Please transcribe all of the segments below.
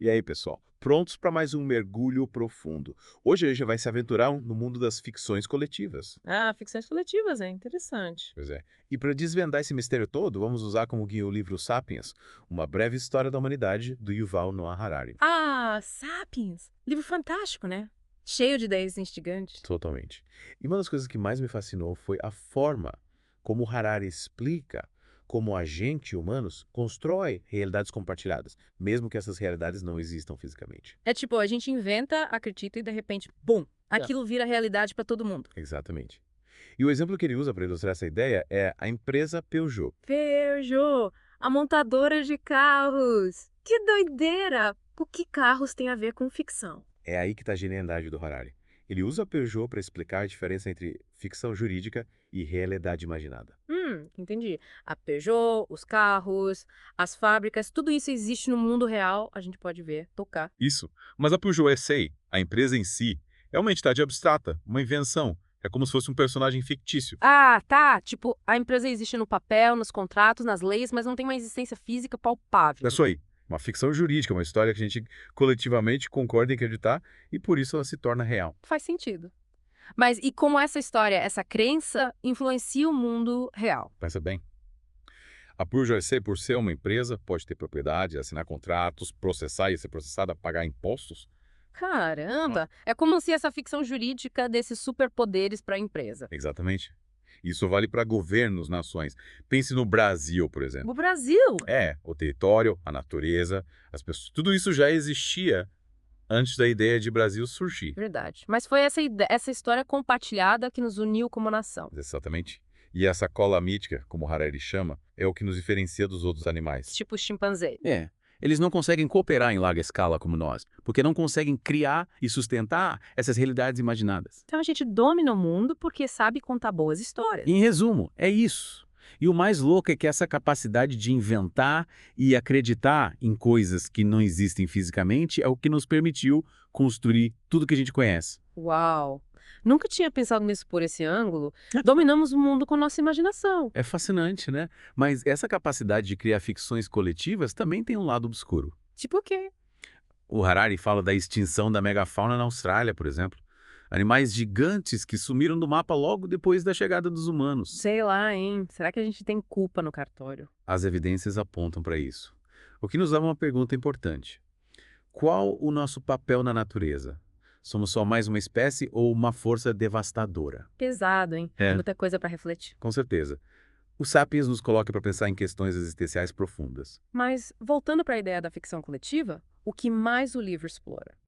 E aí, pessoal? Prontos para mais um mergulho profundo. Hoje a gente vai se aventurar no mundo das ficções coletivas. Ah, ficções coletivas, é interessante. Pois é. E para desvendar esse mistério todo, vamos usar como guia o livro Sapiens, uma breve história da humanidade, do Yuval Noah Harari. Ah, Sapiens! Livro fantástico, né? Cheio de ideias instigantes. Totalmente. E uma das coisas que mais me fascinou foi a forma como Harari explica como a gente, humanos, constrói realidades compartilhadas, mesmo que essas realidades não existam fisicamente. É tipo, a gente inventa, acredita e de repente, bum! É. Aquilo vira realidade pra todo mundo. Exatamente. E o exemplo que ele usa para ilustrar essa ideia é a empresa Peugeot. Peugeot, a montadora de carros! Que doideira! O que carros têm a ver com ficção? É aí que está a genialidade do Harari. Ele usa a Peugeot para explicar a diferença entre ficção jurídica e realidade imaginada. Entendi. A Peugeot, os carros, as fábricas, tudo isso existe no mundo real, a gente pode ver, tocar. Isso. Mas a Peugeot SA, a empresa em si, é uma entidade abstrata, uma invenção. É como se fosse um personagem fictício. Ah, tá. Tipo, a empresa existe no papel, nos contratos, nas leis, mas não tem uma existência física É palpável. isso aí. Uma ficção jurídica, uma história que a gente coletivamente concorda em acreditar e por isso ela se torna real. Faz sentido. Mas e como essa história, essa crença, influencia o mundo real? Pensa bem. A Peugeot SA, por ser uma empresa, pode ter propriedade, assinar contratos, processar e ser processada, pagar impostos. Caramba! É como se essa ficção jurídica desse superpoderes para a empresa. Exatamente. Isso vale para governos, nações. Pense no Brasil, por exemplo. O Brasil! O território, a natureza, as pessoas, tudo isso já existia antes da ideia de Brasil surgir. Verdade. Mas foi essa história compartilhada que nos uniu como nação. Exatamente. E essa cola mítica, como Harari chama, é o que nos diferencia dos outros animais. Tipo chimpanzé. É, eles não conseguem cooperar em larga escala como nós, porque não conseguem criar e sustentar essas realidades imaginadas. Então a gente domina o mundo porque sabe contar boas histórias. Em resumo, é isso. E o mais louco é que essa capacidade de inventar e acreditar em coisas que não existem fisicamente é o que nos permitiu construir tudo que a gente conhece. Uau! Nunca tinha pensado nisso por esse ângulo. Dominamos o mundo com nossa imaginação. É fascinante, né? Mas essa capacidade de criar ficções coletivas também tem um lado obscuro. Tipo o quê? O Harari fala da extinção da megafauna na Austrália, por exemplo. Animais gigantes que sumiram do mapa logo depois da chegada dos humanos. Sei lá, hein? Será que a gente tem culpa no cartório? As evidências apontam para isso. O que nos leva a uma pergunta importante. Qual o nosso papel na natureza? Somos só mais uma espécie ou uma força devastadora? Pesado, hein? É. Muita coisa para refletir. Com certeza. O Sapiens nos coloca para pensar em questões existenciais profundas. Mas, voltando para a ideia da ficção coletiva, o que mais o livro explora?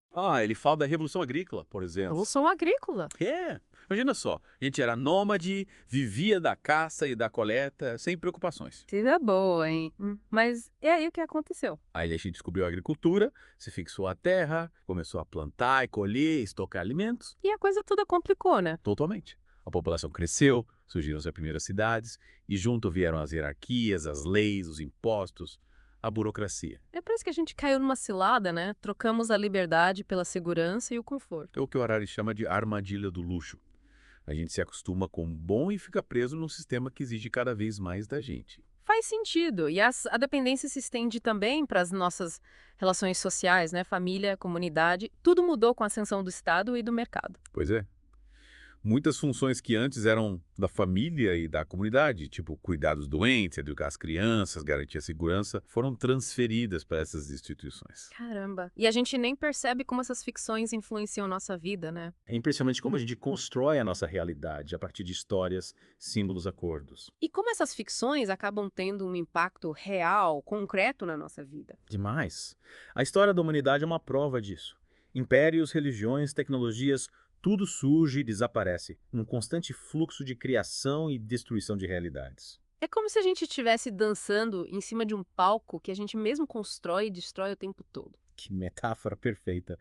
Ele fala da Revolução Agrícola, por exemplo. Revolução agrícola. Imagina só, a gente era nômade, vivia da caça e da coleta, sem preocupações. Seria boa, hein? Mas e aí o que aconteceu? Aí a gente descobriu a agricultura, se fixou a terra, começou a plantar e colher, estocar alimentos. E a coisa toda complicou, né? Totalmente. A população cresceu, surgiram as primeiras cidades, e junto vieram as hierarquias, as leis, os impostos, a burocracia. Parece que a gente caiu numa cilada, né? Trocamos a liberdade pela segurança e o conforto. É o que o Harari chama de armadilha do luxo. A gente se acostuma com o bom e fica preso num sistema que exige cada vez mais da gente. Faz sentido. E a dependência se estende também para as nossas relações sociais, né? Família, comunidade. Tudo mudou com a ascensão do Estado e do mercado. Pois é. Muitas funções que antes eram da família e da comunidade, tipo cuidar dos doentes, educar as crianças, garantir a segurança, foram transferidas para essas instituições. Caramba. E a gente nem percebe como essas ficções influenciam nossa vida, né? É impressionante como a gente constrói a nossa realidade a partir de histórias, símbolos, acordos. E como essas ficções acabam tendo um impacto real, concreto na nossa vida? Demais. A história da humanidade é uma prova disso. Impérios, religiões, tecnologias, tudo surge e desaparece, num constante fluxo de criação e destruição de realidades. É como se a gente estivesse dançando em cima de um palco que a gente mesmo constrói e destrói o tempo todo. Que metáfora perfeita.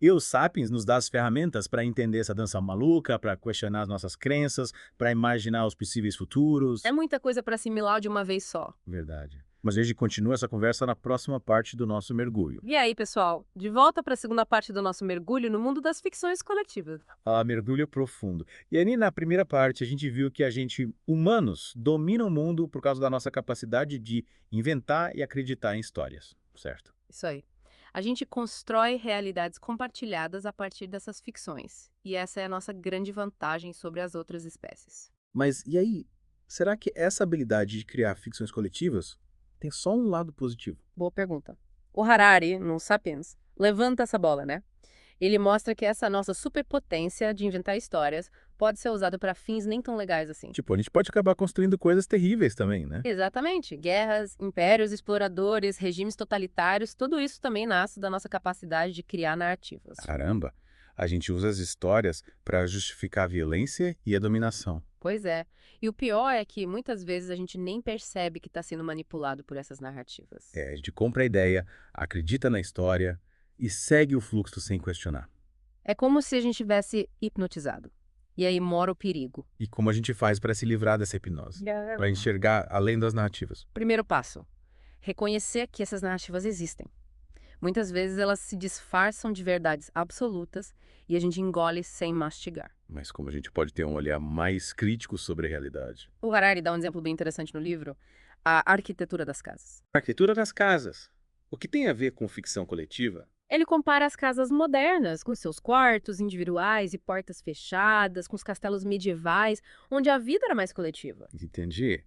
E o Sapiens nos dá as ferramentas para entender essa dança maluca, para questionar as nossas crenças, para imaginar os possíveis futuros. É muita coisa para assimilar de uma vez só. Verdade. Mas a gente continua essa conversa na próxima parte do nosso mergulho. E aí, pessoal, de volta para a segunda parte do nosso mergulho no mundo das ficções coletivas. Mergulho profundo. E aí, na primeira parte, a gente viu que a gente, humanos, domina o mundo por causa da nossa capacidade de inventar e acreditar em histórias, certo? Isso aí. A gente constrói realidades compartilhadas a partir dessas ficções. E essa é a nossa grande vantagem sobre as outras espécies. Mas e aí, será que essa habilidade de criar ficções coletivas tem só um lado positivo? Boa pergunta. O Harari, no Sapiens, levanta essa bola, né? Ele mostra que essa nossa superpotência de inventar histórias pode ser usada para fins nem tão legais assim. Tipo, a gente pode acabar construindo coisas terríveis também, né? Exatamente. Guerras, impérios, exploradores, regimes totalitários, tudo isso também nasce da nossa capacidade de criar narrativas. Caramba, a gente usa as histórias para justificar a violência e a dominação. Pois é. E o pior é que muitas vezes a gente nem percebe que está sendo manipulado por essas narrativas. É, a gente compra a ideia, acredita na história e segue o fluxo sem questionar. É como se a gente tivesse hipnotizado. E aí mora o perigo. E como a gente faz para se livrar dessa hipnose? Para enxergar além das narrativas. Primeiro passo: reconhecer que essas narrativas existem. Muitas vezes elas se disfarçam de verdades absolutas e a gente engole sem mastigar. Mas como a gente pode ter um olhar mais crítico sobre a realidade? O Harari dá um exemplo bem interessante no livro: a arquitetura das casas. Arquitetura das casas. O que tem a ver com ficção coletiva? Ele compara as casas modernas, com seus quartos individuais e portas fechadas, com os castelos medievais, onde a vida era mais coletiva. Entendi.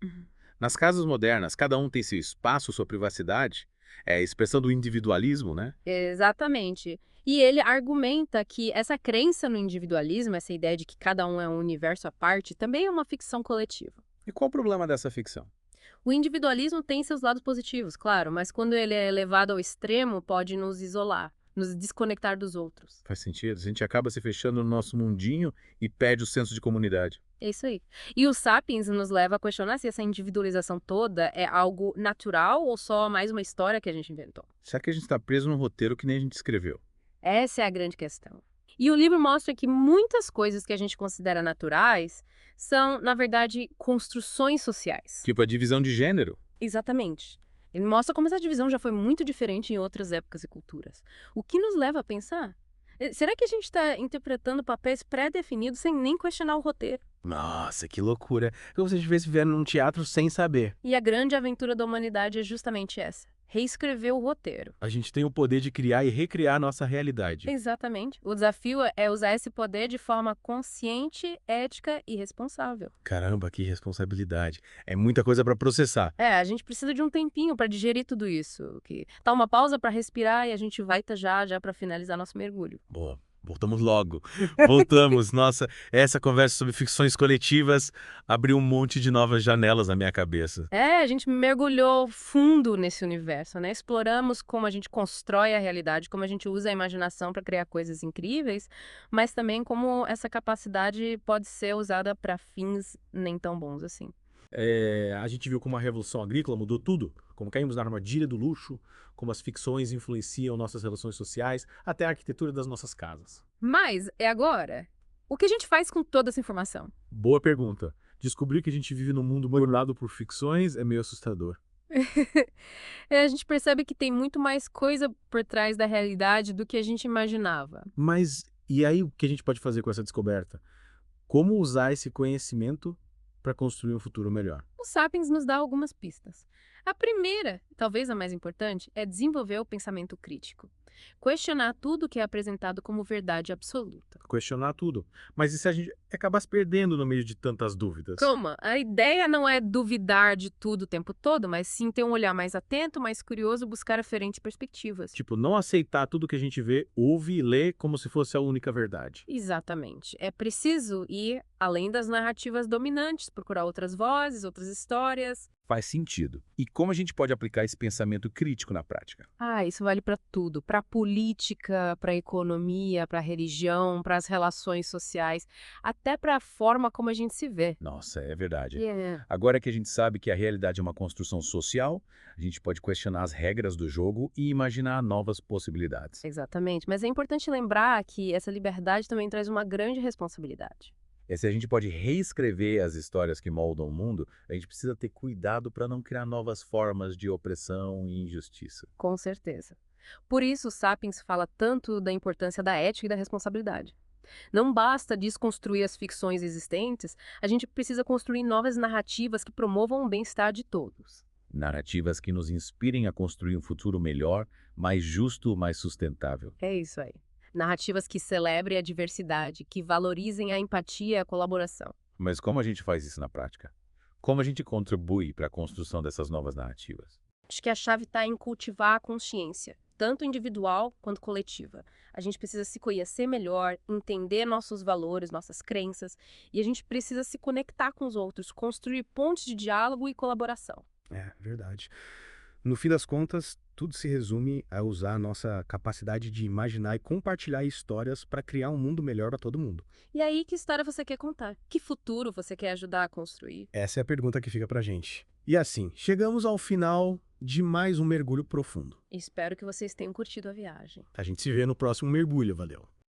Nas casas modernas, cada um tem seu espaço, sua privacidade. É a expressão do individualismo, né? Exatamente. E ele argumenta que essa crença no individualismo, essa ideia de que cada um é um universo à parte, também é uma ficção coletiva. E qual o problema dessa ficção? O individualismo tem seus lados positivos, claro, mas quando ele é levado ao extremo, pode nos isolar, nos desconectar dos outros. Faz sentido? A gente acaba se fechando no nosso mundinho e perde o senso de comunidade. É isso aí. E o Sapiens nos leva a questionar se essa individualização toda é algo natural ou só mais uma história que a gente inventou. Será que a gente está preso num roteiro que nem a gente escreveu? Essa é a grande questão. E o livro mostra que muitas coisas que a gente considera naturais são, na verdade, construções sociais. Tipo a divisão de gênero. Exatamente. Ele mostra como essa divisão já foi muito diferente em outras épocas e culturas. O que nos leva a pensar: será que a gente está interpretando papéis pré-definidos sem nem questionar o roteiro? Nossa, que loucura. É como se a gente estivesse vendo num teatro sem saber. E a grande aventura da humanidade é justamente essa: reescrever o roteiro. A gente tem o poder de criar e recriar a nossa realidade. Exatamente. O desafio é usar esse poder de forma consciente, ética e responsável. Caramba, que responsabilidade. É muita coisa para processar. A gente precisa de um tempinho para digerir tudo isso. Dá uma pausa para respirar e a gente vai já para finalizar nosso mergulho. Boa. Voltamos logo. Voltamos. Nossa, essa conversa sobre ficções coletivas abriu um monte de novas janelas na minha cabeça. A gente mergulhou fundo nesse universo, né? Exploramos como a gente constrói a realidade, como a gente usa a imaginação para criar coisas incríveis, mas também como essa capacidade pode ser usada para fins nem tão bons assim. A gente viu como a Revolução Agrícola mudou tudo, como caímos na armadilha do luxo, como as ficções influenciam nossas relações sociais, até a arquitetura das nossas casas. Mas é agora. O que a gente faz com toda essa informação? Boa pergunta. Descobrir que a gente vive num mundo burlado por ficções é meio assustador. A gente percebe que tem muito mais coisa por trás da realidade do que a gente imaginava. Mas e aí o que a gente pode fazer com essa descoberta? Como usar esse conhecimento para construir um futuro melhor? O Sapiens nos dá algumas pistas. A primeira, talvez a mais importante, é desenvolver o pensamento crítico. Questionar tudo que é apresentado como verdade absoluta. Questionar tudo. Mas e se a gente acabar se perdendo no meio de tantas dúvidas? Calma, a ideia não é duvidar de tudo o tempo todo, mas sim ter um olhar mais atento, mais curioso, buscar diferentes perspectivas. Tipo, não aceitar tudo que a gente vê, ouve e lê como se fosse a única verdade. Exatamente. É preciso ir além das narrativas dominantes, procurar outras vozes, outras histórias. Faz sentido. E como a gente pode aplicar esse pensamento crítico na prática? Isso vale para tudo, para política, para economia, para religião, para as relações sociais, até para a forma como a gente se vê. Nossa, é verdade. Yeah. Agora que a gente sabe que a realidade é uma construção social, a gente pode questionar as regras do jogo e imaginar novas possibilidades. Exatamente, mas é importante lembrar que essa liberdade também traz uma grande responsabilidade. Se a gente pode reescrever as histórias que moldam o mundo, a gente precisa ter cuidado para não criar novas formas de opressão e injustiça. Com certeza. Por isso, o Sapiens fala tanto da importância da ética e da responsabilidade. Não basta desconstruir as ficções existentes, a gente precisa construir novas narrativas que promovam o bem-estar de todos. Narrativas que nos inspirem a construir um futuro melhor, mais justo, mais sustentável. É isso aí. Narrativas que celebrem a diversidade, que valorizem a empatia e a colaboração. Mas como a gente faz isso na prática? Como a gente contribui para a construção dessas novas narrativas? Acho que a chave está em cultivar a consciência, tanto individual quanto coletiva. A gente precisa se conhecer melhor, entender nossos valores, nossas crenças, e a gente precisa se conectar com os outros, construir pontes de diálogo e colaboração. É, verdade. No fim das contas, tudo se resume a usar a nossa capacidade de imaginar e compartilhar histórias para criar um mundo melhor para todo mundo. E aí, que história você quer contar? Que futuro você quer ajudar a construir? Essa é a pergunta que fica pra gente. E assim, chegamos ao final de mais um mergulho profundo. Espero que vocês tenham curtido a viagem. A gente se vê no próximo mergulho, valeu!